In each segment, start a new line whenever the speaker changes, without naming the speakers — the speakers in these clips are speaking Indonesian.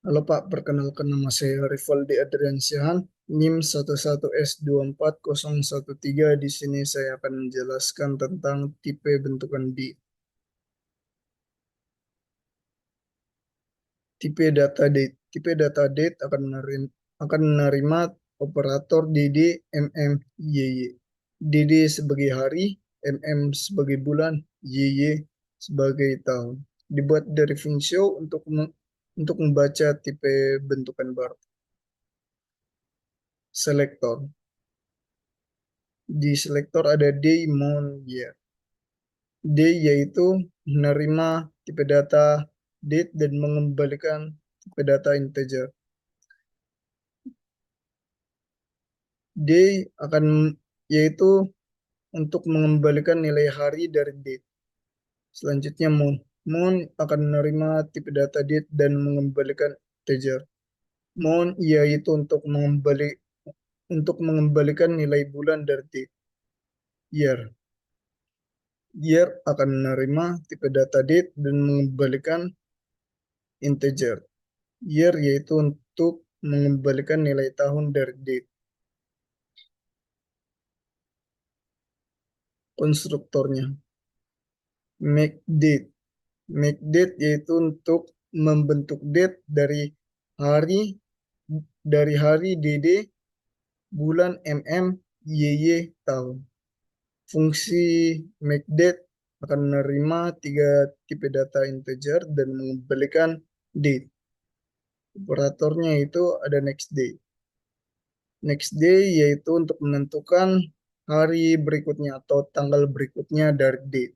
Halo Pak, perkenalkan nama saya Rivaldi Adriansyah, NIM 11S24013. Di sini saya akan menjelaskan tentang tipe bentukan D. Tipe data date. Tipe data date akan menerima operator DD, MM, YY. DD sebagai hari, MM sebagai bulan, YY sebagai tahun. Dibuat dari Vincio untuk membaca tipe bentukan baru. Selektor. Di selektor ada day, month, year. Day yaitu menerima tipe data date dan mengembalikan tipe data integer. Day akan yaitu untuk mengembalikan nilai hari dari date. Selanjutnya month. Month akan menerima tipe data date dan mengembalikan integer. Month yaitu untuk mengembalikan nilai bulan dari date. Year. Year akan menerima tipe data date dan mengembalikan integer. Year yaitu untuk mengembalikan nilai tahun dari date. Konstruktornya. Make date. Make date yaitu untuk membentuk date hari dari hari DD, bulan MM, YY, tahun. Fungsi make date akan menerima tiga tipe data integer dan mengembalikan date. Operatornya itu ada next day. Next day yaitu untuk menentukan hari berikutnya atau tanggal berikutnya dari date.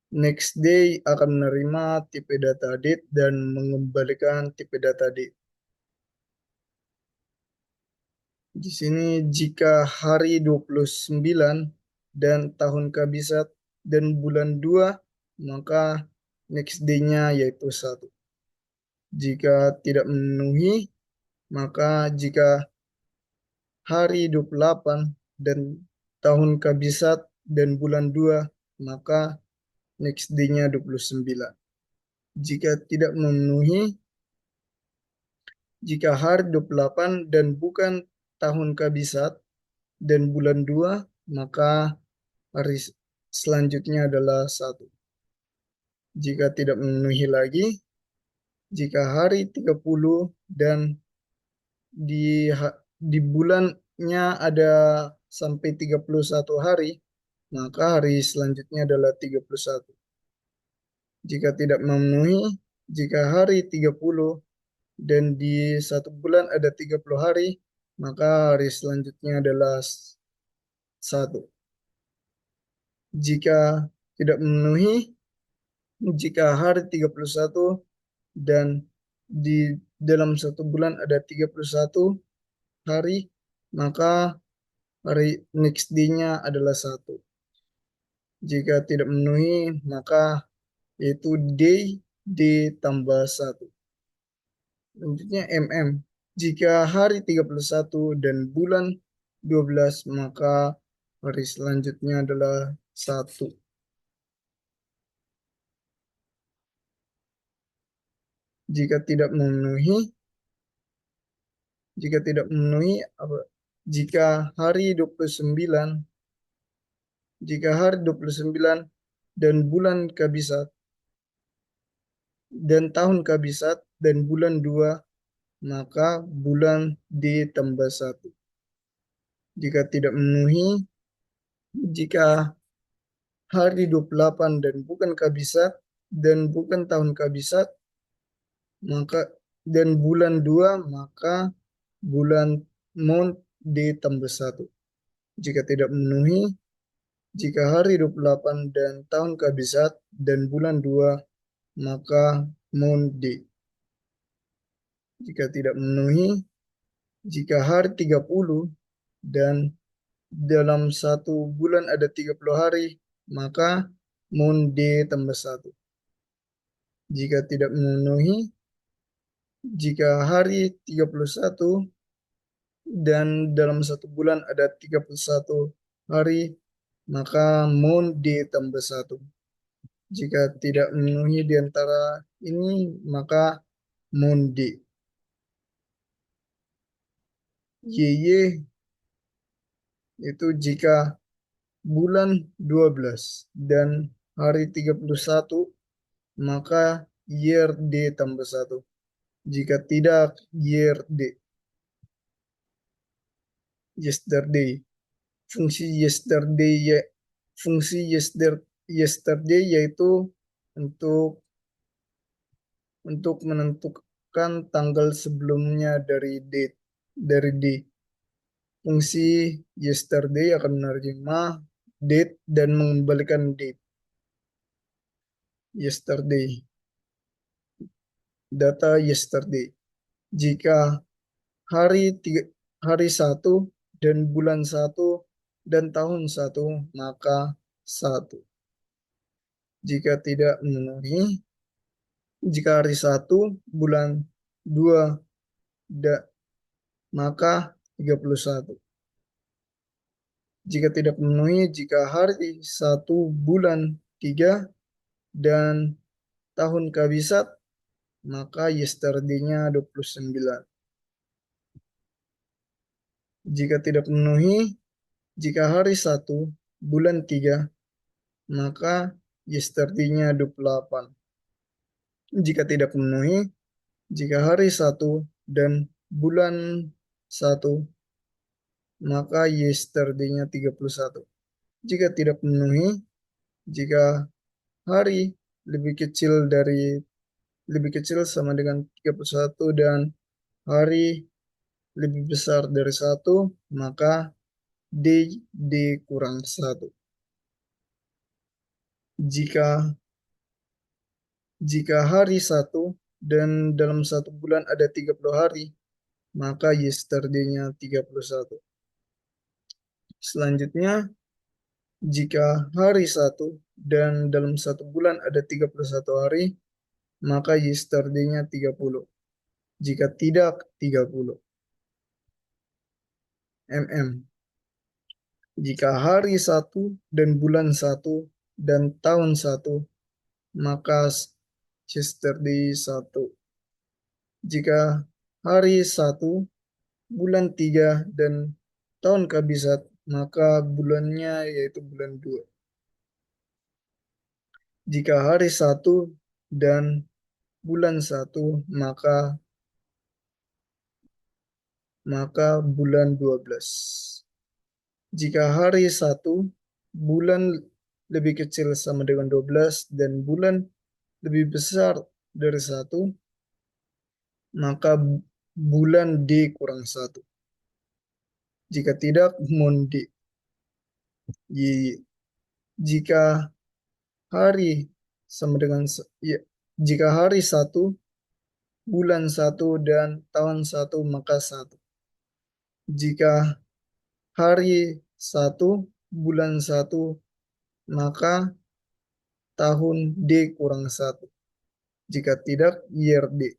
Next day akan menerima tipe data date dan mengembalikan tipe data date. Di sini jika hari 29 dan tahun kabisat dan bulan 2, maka next day-nya yaitu 1. Jika tidak memenuhi, maka jika hari 28 dan tahun kabisat dan bulan 2, maka next day-nya 29. Jika tidak memenuhi, jika hari 28 dan bukan tahun kabisat dan bulan 2, maka hari selanjutnya adalah 1. Jika tidak memenuhi lagi, jika hari 30 dan di bulannya ada sampai 31 hari, maka hari selanjutnya adalah 31. Jika tidak memenuhi, jika hari 30 dan di satu bulan ada 30 hari, maka hari selanjutnya adalah 1. Jika tidak memenuhi, jika hari 31 dan di dalam satu bulan ada 31 hari, maka hari next day-nya adalah 1. Jika tidak memenuhi, maka yaitu day ditambah 1. Selanjutnya MM. Jika hari 31 dan bulan 12, maka hari selanjutnya adalah 1. Jika tidak memenuhi, jika tidak memenuhi apa? Jika hari 29, jika hari 29 dan bulan kabisat dan tahun kabisat dan bulan 2, maka bulan ditambah 1. Jika tidak memenuhi, jika hari 28 dan bukan kabisat dan bukan tahun kabisat, maka dan bulan 2, maka bulan month ditambah 1. Jika tidak memenuhi, jika hari 28 dan tahun kabisat dan bulan 2, maka month D. Jika tidak memenuhi, jika hari 30 dan dalam satu bulan ada 30 hari, maka month D tambah 1. Jika tidak memenuhi, jika hari 31 dan dalam satu bulan ada 31 hari, maka month ditambah 1. Jika tidak memenuhi di antara ini, maka Monday. YY itu jika bulan 12 dan hari 31, maka year day tambah 1. Jika tidak, year day. Yesterday. Fungsi yesterday fungsi yesterday yaitu untuk menentukan tanggal sebelumnya dari day. Fungsi yesterday akan menerima date dan mengembalikan date. Yesterday. Data yesterday. Jika hari 1 dan bulan 1 dan tahun 1, maka 1. Jika tidak memenuhi, jika hari 1 bulan 2 maka 31. Jika tidak memenuhi, jika hari 1 bulan 3 dan tahun kabisat, maka yesterday-nya 29. Jika tidak memenuhi, jika hari 1 bulan 3, maka yesterday-nya 28. Jika tidak memenuhi, jika hari 1 dan bulan 1, maka yesterday-nya 31. Jika tidak memenuhi, jika hari lebih kecil sama dengan 31 dan hari lebih besar dari 1, maka D kurang 1. Jika hari 1 dan dalam 1 bulan ada 30 hari, maka yesterday-nya 31. Selanjutnya, jika hari 1 dan dalam 1 bulan ada 31 hari, maka yesterday-nya 30. Jika tidak, 30. Jika hari 1 dan bulan 1 dan tahun 1, maka yesterday 1. Jika hari 1, bulan 3 dan tahun kabisat, maka bulannya yaitu bulan 2. Jika hari 1 dan bulan 1, maka bulan 12. Jika hari 1 bulan lebih kecil sama dengan 12 dan bulan lebih besar dari 1, maka bulan D kurang 1. Jika tidak, Monday. Jika hari sama dengan jika hari 1, bulan 1 dan tahun 1, maka 1. Jika hari 1, bulan 1, maka tahun D kurang 1. Jika tidak, year D.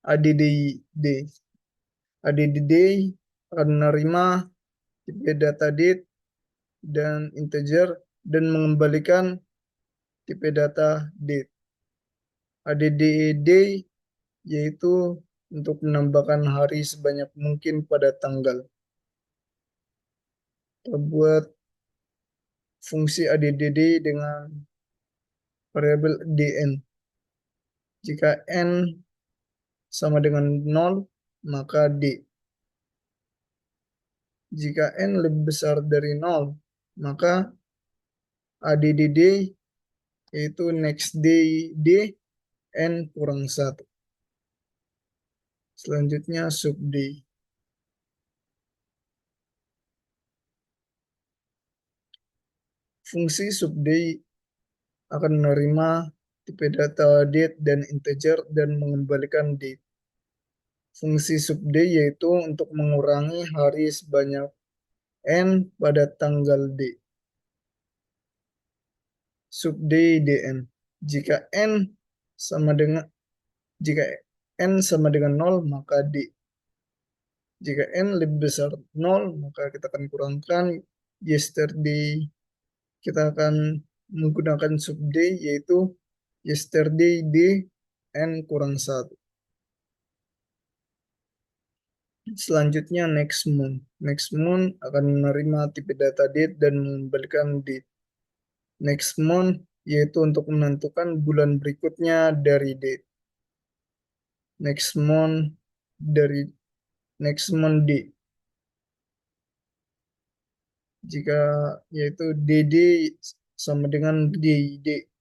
ADDD. ADDD akan menerima tipe data date dan integer dan mengembalikan tipe data date. ADDD yaitu untuk menambahkan hari sebanyak mungkin pada tanggal. Kita buat fungsi ADDD dengan variabel dn. Jika n sama dengan 0, maka d. Jika n lebih besar dari 0, maka ADDD yaitu next day d, n kurang 1. Selanjutnya sub d. Fungsi sub d akan menerima tipe data date dan integer dan mengembalikan date. Fungsi sub d yaitu untuk mengurangi hari sebanyak n pada tanggal d. Sub d dn. Jika n sama dengan 0, maka d. Jika n lebih besar 0, maka kita akan kurangkan yesterday. Kita akan menggunakan sub d yaitu yesterday d n kurang 1. Selanjutnya next month. Next month akan menerima tipe data date dan mengembalikan date. Next month yaitu untuk menentukan bulan berikutnya dari date. Next month dari next month date. Jika yaitu DD sama dengan DD.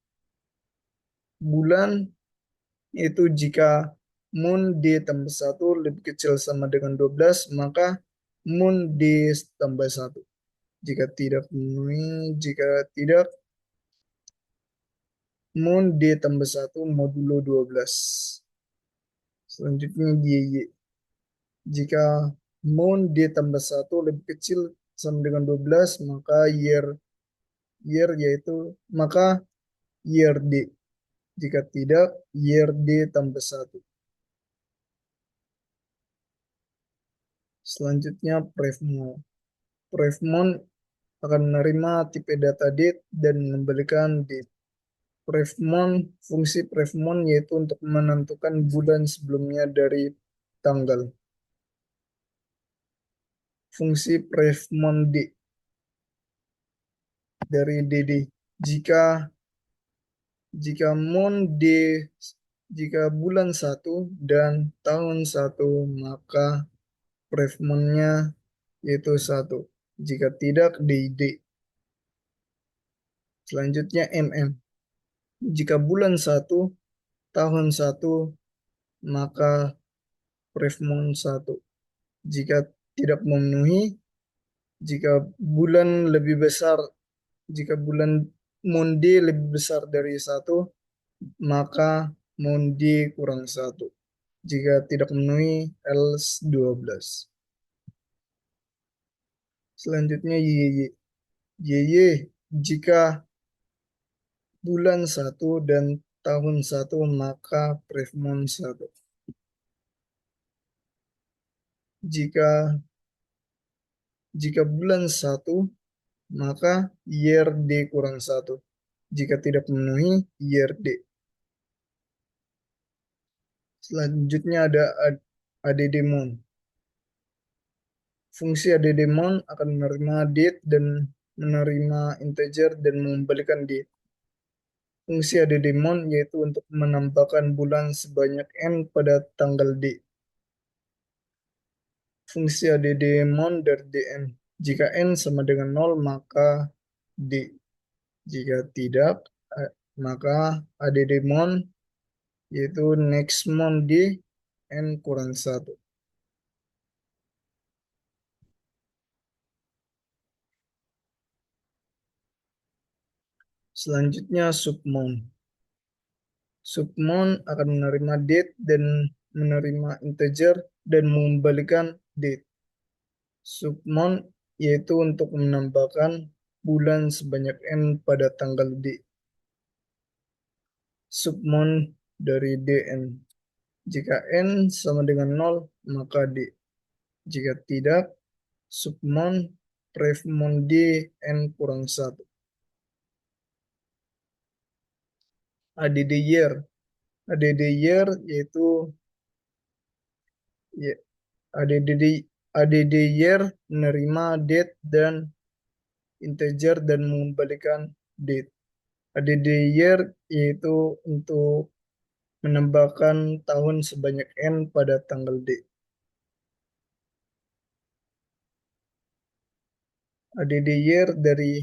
Bulan itu jika moon D tambah 1 lebih kecil sama dengan 12, maka moon D tambah 1. Jika tidak memenuhi, jika tidak, moon D tambah 1 modulo 12. Selanjutnya YY. Jika moon D tambah 1 lebih kecil sama dengan 12, maka year yaitu maka year D. Jika tidak, year D tambah 1. Selanjutnya prefmon. Prefmon akan menerima tipe data date dan mengembalikan date. Prefmon, fungsi prefmon yaitu untuk menentukan bulan sebelumnya dari tanggal. Fungsi prefmon D dari DD. Jika jika mon D jika bulan 1 dan tahun 1, maka prefmonnya yaitu 1. Jika tidak, DD. Selanjutnya MM. Jika bulan 1, tahun 1, maka prefmon 1. Jika tidak memenuhi, jika bulan lebih besar, jika bulan Monde lebih besar dari 1, maka Monde kurang 1. Jika tidak memenuhi, else 12. Selanjutnya YY. YY jika bulan 1 dan tahun 1, maka prefmon 1. Jika jika bulan 1, maka year D kurang 1. Jika tidak memenuhi, year D. Selanjutnya ada addendum. Fungsi addendum akan menerima date dan menerima integer dan mengembalikan date. Fungsi addendum yaitu untuk menambahkan bulan sebanyak n pada tanggal D. Fungsi addendum dari dn. Jika n sama dengan 0, maka D. Jika tidak, maka addendum yaitu next month D n kurang 1. Selanjutnya submon. Submon akan menerima date dan menerima integer dan mengembalikan date. Submon yaitu untuk menambahkan bulan sebanyak n pada tanggal D. Submon dari dn. Jika n sama dengan 0, maka D. Jika tidak, submon prefmon D n kurang 1. ADD year. ADD year yaitu ya, ADD year menerima date dan integer dan mengembalikan date. ADD year yaitu untuk menambahkan tahun sebanyak n pada tanggal D. ADD year dari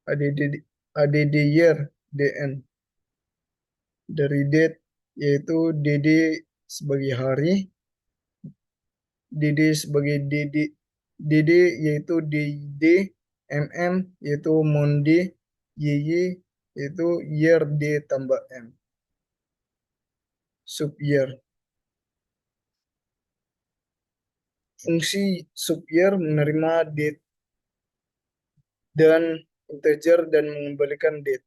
ADD year DN dari date yaitu DD sebagai hari, DD sebagai DD yaitu DD, MM yaitu Monde, YY yaitu year D tambah M. Sub year. Fungsi sub year menerima date dan integer dan mengembalikan date.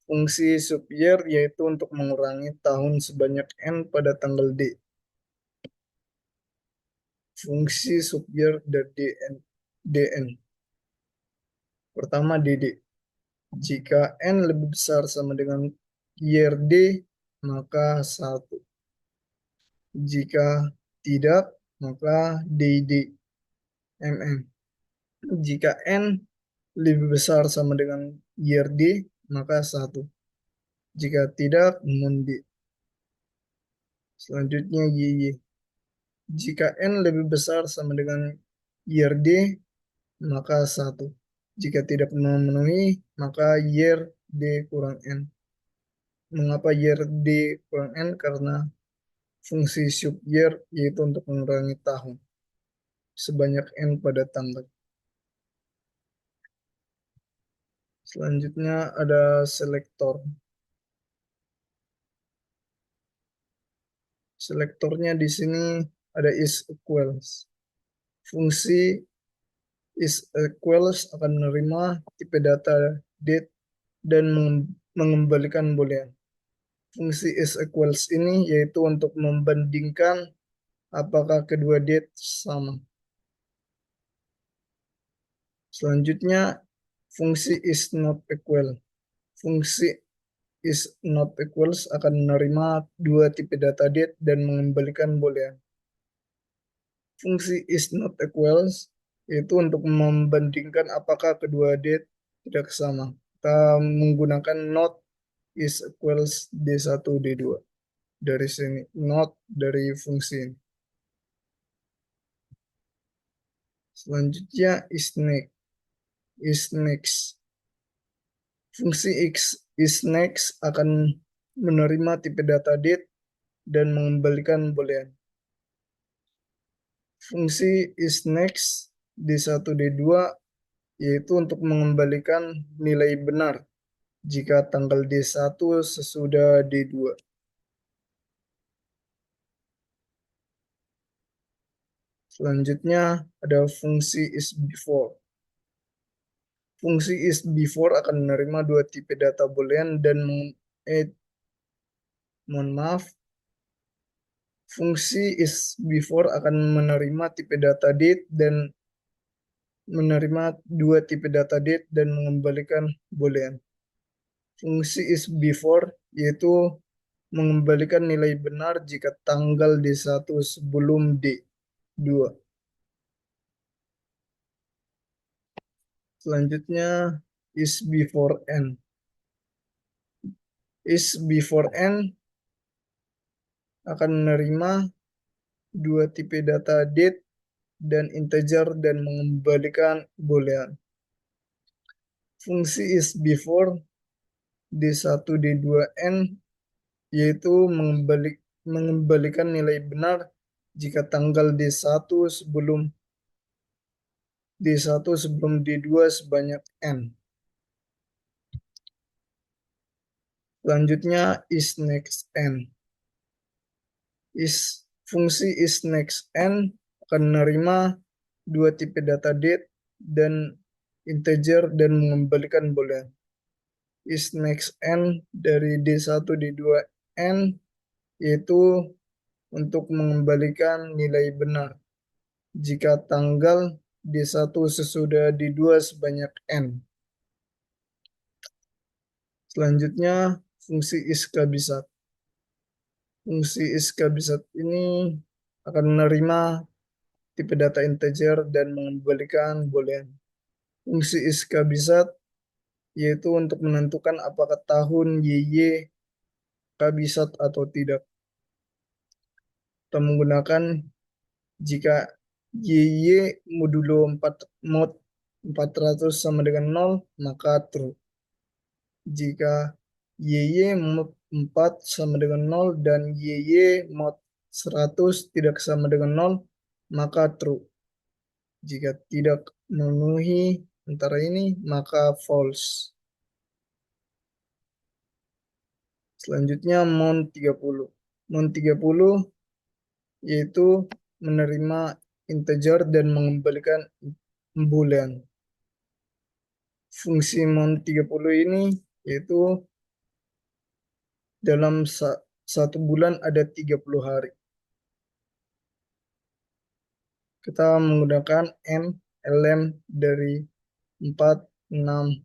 Fungsi sub year yaitu untuk mengurangi tahun sebanyak n pada tanggal D. Fungsi sub year dari DN. Pertama DD. Jika n lebih besar sama dengan year D, maka 1. Jika tidak, maka DD, MM. Jika N lebih besar sama dengan year D, maka 1. Jika tidak, non D. Selanjutnya YY. Jika N lebih besar sama dengan year D, maka 1. Jika tidak memenuhi, maka year D kurang N. Mengapa year D kurang N? Karena fungsi sub year yaitu untuk mengurangi tahun sebanyak N pada tanggal. Selanjutnya ada selektor. Selektornya di sini ada is equals. Fungsi is equals akan menerima tipe data date dan mengembalikan boolean. Fungsi is equals ini yaitu untuk membandingkan apakah kedua date sama. Selanjutnya, fungsi is not equal. Fungsi is not equals akan menerima dua tipe data date dan mengembalikan boolean. Fungsi is not equals yaitu untuk membandingkan apakah kedua date tidak sama. Kita menggunakan not is equals D1, D2. Dari sini, not dari fungsi ini. Selanjutnya is next. Is next. Fungsi X is next akan menerima tipe data date dan mengembalikan boolean. Fungsi is next D1, D2 yaitu untuk mengembalikan nilai benar jika tanggal D1 sesudah D2. Selanjutnya ada fungsi is before. Fungsi is before akan menerima dua tipe data boolean dan mohon maaf, fungsi is before akan menerima tipe data date dan menerima dua tipe data date dan mengembalikan boolean. Fungsi is before yaitu mengembalikan nilai benar jika tanggal D1 sebelum D2. Selanjutnya is before N. Is before N akan menerima dua tipe data date dan integer dan mengembalikan boolean. Fungsi is before D1, D2, N yaitu mengembalikan nilai benar jika tanggal D1 sebelum D2 sebanyak N. Selanjutnya is next N. Fungsi is next N akan menerima dua tipe data date dan integer dan mengembalikan boolean. Is next N dari D1, D2, N yaitu untuk mengembalikan nilai benar jika tanggal D1 sesudah D2 sebanyak N. Selanjutnya, fungsi is kabisat. Fungsi is kabisat ini akan menerima tipe data integer dan mengembalikan boolean. Fungsi is kabisat yaitu untuk menentukan apakah tahun YY kabisat atau tidak. Kita menggunakan jika YY modulo 400 sama dengan 0, maka true. Jika YY mod 4 sama dengan 0 dan YY mod 100 tidak sama dengan 0, maka true. Jika tidak memenuhi antara ini, maka false. Selanjutnya mount 30. Mount 30 yaitu menerima integer dan mengembalikan boolean. Fungsi mount 30 ini yaitu dalam satu bulan ada 30 hari. Kita menggunakan M, LM dari 4, 6,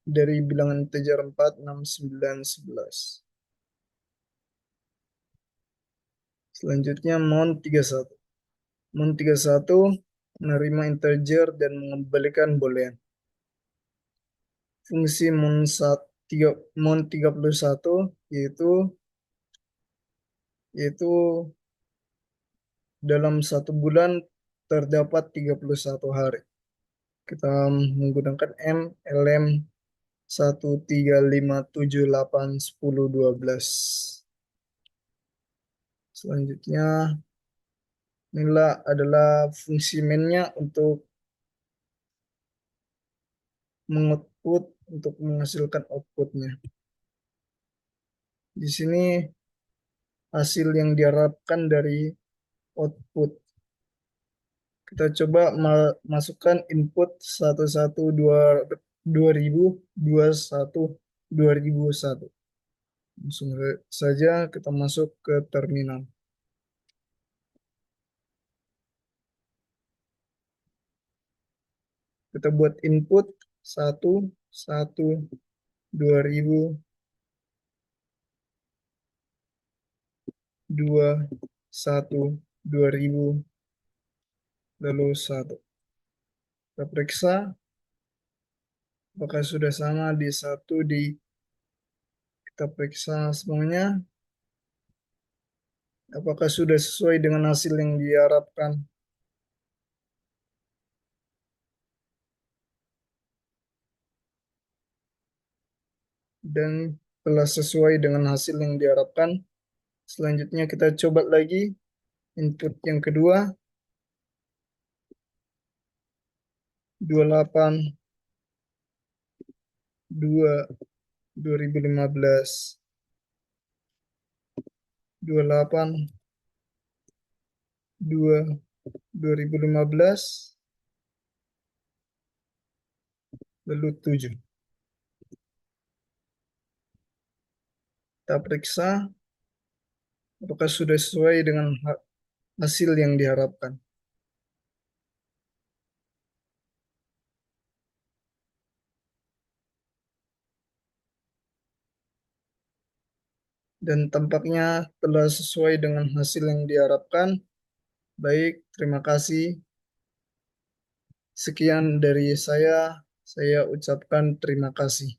dari bilangan integer 4, 6, 9, 11. Selanjutnya mount 31. Mount 31 menerima integer dan mengembalikan boolean. Fungsi mount 31 yaitu dalam satu bulan terdapat 31 hari. Kita menggunakan M, LM 1, 3, 5, 7, 8, 10, 12. Selanjutnya inilah adalah fungsi mainnya untuk mengoutput, untuk menghasilkan outputnya. Di sini hasil yang diharapkan dari output. Kita coba masukkan input 1122 2021. Langsung saja kita masuk ke terminal. Kita buat input 1, 1, 2021, lalu 1. Kita periksa apakah sudah sama di 1. Kita periksa semuanya apakah sudah sesuai dengan hasil yang diharapkan. Dan telah sesuai dengan hasil yang diharapkan. Selanjutnya kita coba lagi input yang kedua, 28/2/2015, 28/2/2015, lalu 7. Kita periksa apakah sudah sesuai dengan hasil yang diharapkan. Dan tampaknya telah sesuai dengan hasil yang diharapkan. Baik, terima kasih. Sekian dari saya ucapkan terima kasih.